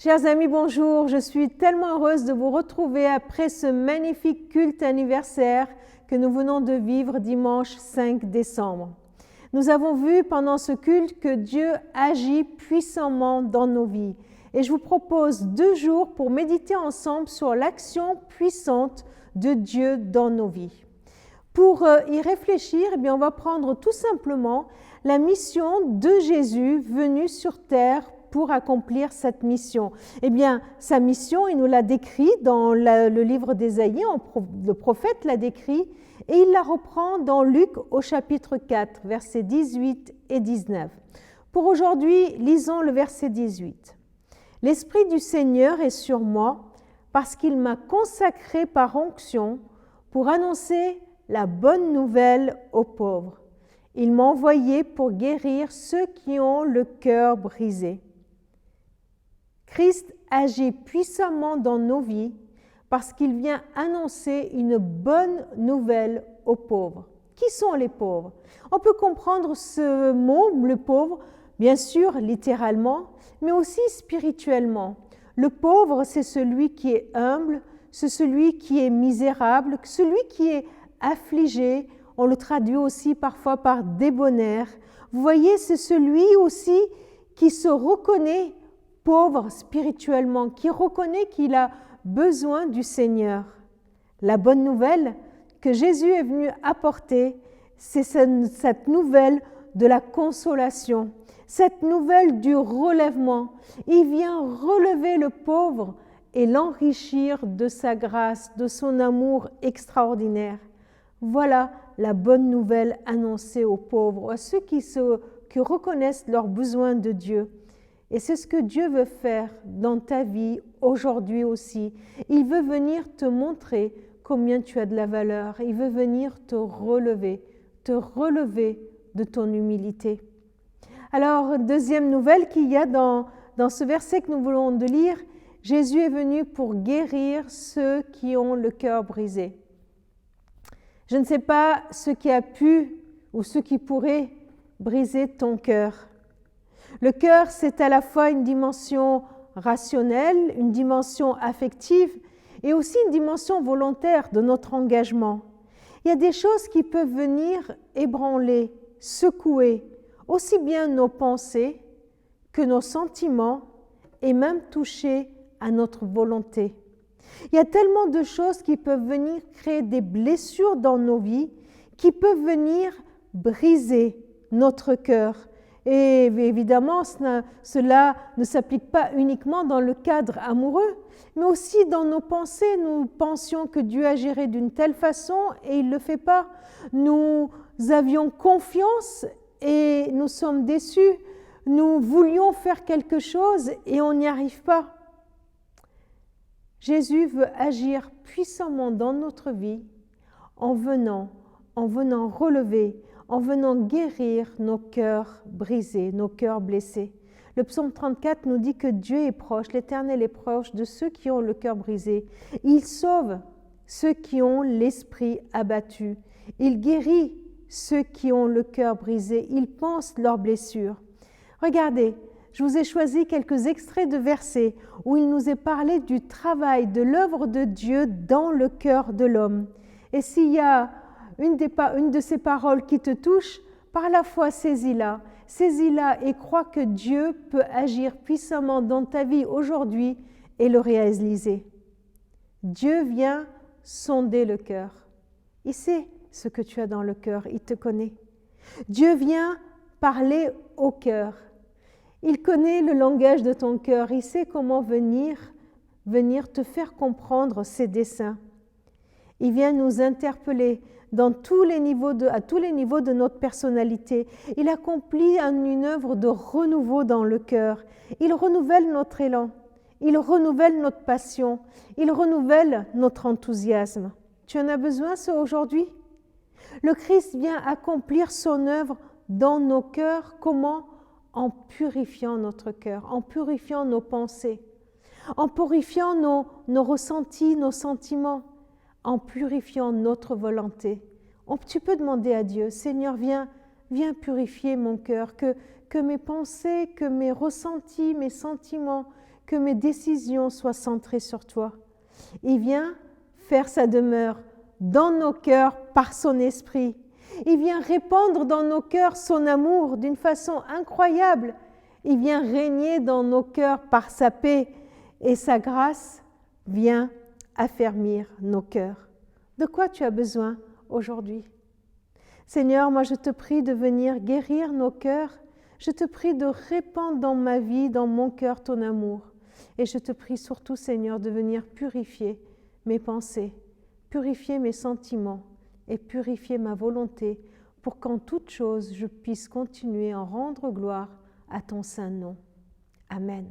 Chers amis, bonjour. Je suis tellement heureuse de vous retrouver après ce magnifique culte anniversaire que nous venons de vivre dimanche 5 décembre. Nous avons vu pendant ce culte que Dieu agit puissamment dans nos vies. Et je vous propose 2 jours pour méditer ensemble sur l'action puissante de Dieu dans nos vies. Pour y réfléchir, on va prendre tout simplement la mission de Jésus venu sur terre pour accomplir cette mission. Sa mission, il nous l'a décrit dans le livre d'Ésaïe, le prophète l'a décrit, et il la reprend dans Luc au chapitre 4, versets 18 et 19. Pour aujourd'hui, lisons le verset 18. « L'Esprit du Seigneur est sur moi, parce qu'il m'a consacré par onction pour annoncer la bonne nouvelle aux pauvres. Il m'a envoyé pour guérir ceux qui ont le cœur brisé. » Christ agit puissamment dans nos vies parce qu'il vient annoncer une bonne nouvelle aux pauvres. Qui sont les pauvres? On peut comprendre ce mot, le pauvre, bien sûr littéralement, mais aussi spirituellement. Le pauvre, c'est celui qui est humble, c'est celui qui est misérable, celui qui est affligé. On le traduit aussi parfois par débonnaire. Vous voyez, c'est celui aussi qui se reconnaît pauvre spirituellement, qui reconnaît qu'il a besoin du Seigneur. La bonne nouvelle que Jésus est venu apporter, c'est cette nouvelle de la consolation, cette nouvelle du relèvement. Il vient relever le pauvre et l'enrichir de sa grâce, de son amour extraordinaire. Voilà la bonne nouvelle annoncée aux pauvres, à ceux qui reconnaissent leurs besoins de Dieu. Et c'est ce que Dieu veut faire dans ta vie aujourd'hui aussi. Il veut venir te montrer combien tu as de la valeur. Il veut venir te relever de ton humilité. Alors, deuxième nouvelle qu'il y a dans ce verset que nous voulons de lire, Jésus est venu pour guérir ceux qui ont le cœur brisé. Je ne sais pas ce qui a pu ou ce qui pourrait briser ton cœur. Le cœur, c'est à la fois une dimension rationnelle, une dimension affective et aussi une dimension volontaire de notre engagement. Il y a des choses qui peuvent venir ébranler, secouer aussi bien nos pensées que nos sentiments et même toucher à notre volonté. Il y a tellement de choses qui peuvent venir créer des blessures dans nos vies, qui peuvent venir briser notre cœur. Et évidemment, cela ne s'applique pas uniquement dans le cadre amoureux, mais aussi dans nos pensées. Nous pensions que Dieu agirait d'une telle façon et il ne le fait pas. Nous avions confiance et nous sommes déçus. Nous voulions faire quelque chose et on n'y arrive pas. Jésus veut agir puissamment dans notre vie en venant relever, en venant guérir nos cœurs brisés, nos cœurs blessés. Le psaume 34 nous dit que Dieu est proche, l'Éternel est proche de ceux qui ont le cœur brisé. Il sauve ceux qui ont l'esprit abattu. Il guérit ceux qui ont le cœur brisé. Il pense leurs blessures. Regardez, je vous ai choisi quelques extraits de versets où il nous est parlé du travail, de l'œuvre de Dieu dans le cœur de l'homme. Et s'il y a une de ces paroles qui te touche, par la foi, saisis-la et crois que Dieu peut agir puissamment dans ta vie aujourd'hui et le réaliser. Dieu vient sonder le cœur. Il sait ce que tu as dans le cœur, il te connaît. Dieu vient parler au cœur. Il connaît le langage de ton cœur, il sait comment venir te faire comprendre ses desseins. Il vient nous interpeller à tous les niveaux de notre personnalité. Il accomplit une œuvre de renouveau dans le cœur. Il renouvelle notre élan, il renouvelle notre passion, il renouvelle notre enthousiasme. Tu en as besoin aujourd'hui? Le Christ vient accomplir son œuvre dans nos cœurs. Comment? En purifiant notre cœur, en purifiant nos pensées, en purifiant nos ressentis, nos sentiments, en purifiant notre volonté. Tu peux demander à Dieu, Seigneur, viens purifier mon cœur, que mes pensées, que mes ressentis, mes sentiments, que mes décisions soient centrées sur toi. Il vient faire sa demeure dans nos cœurs par son esprit. Il vient répandre dans nos cœurs son amour d'une façon incroyable. Il vient régner dans nos cœurs par sa paix et sa grâce vient affermir nos cœurs. De quoi tu as besoin aujourd'hui? Seigneur, moi je te prie de venir guérir nos cœurs. Je te prie de répandre dans ma vie, dans mon cœur, ton amour. Et je te prie surtout, Seigneur, de venir purifier mes pensées, purifier mes sentiments et purifier ma volonté pour qu'en toute chose je puisse continuer à rendre gloire à ton saint nom. Amen.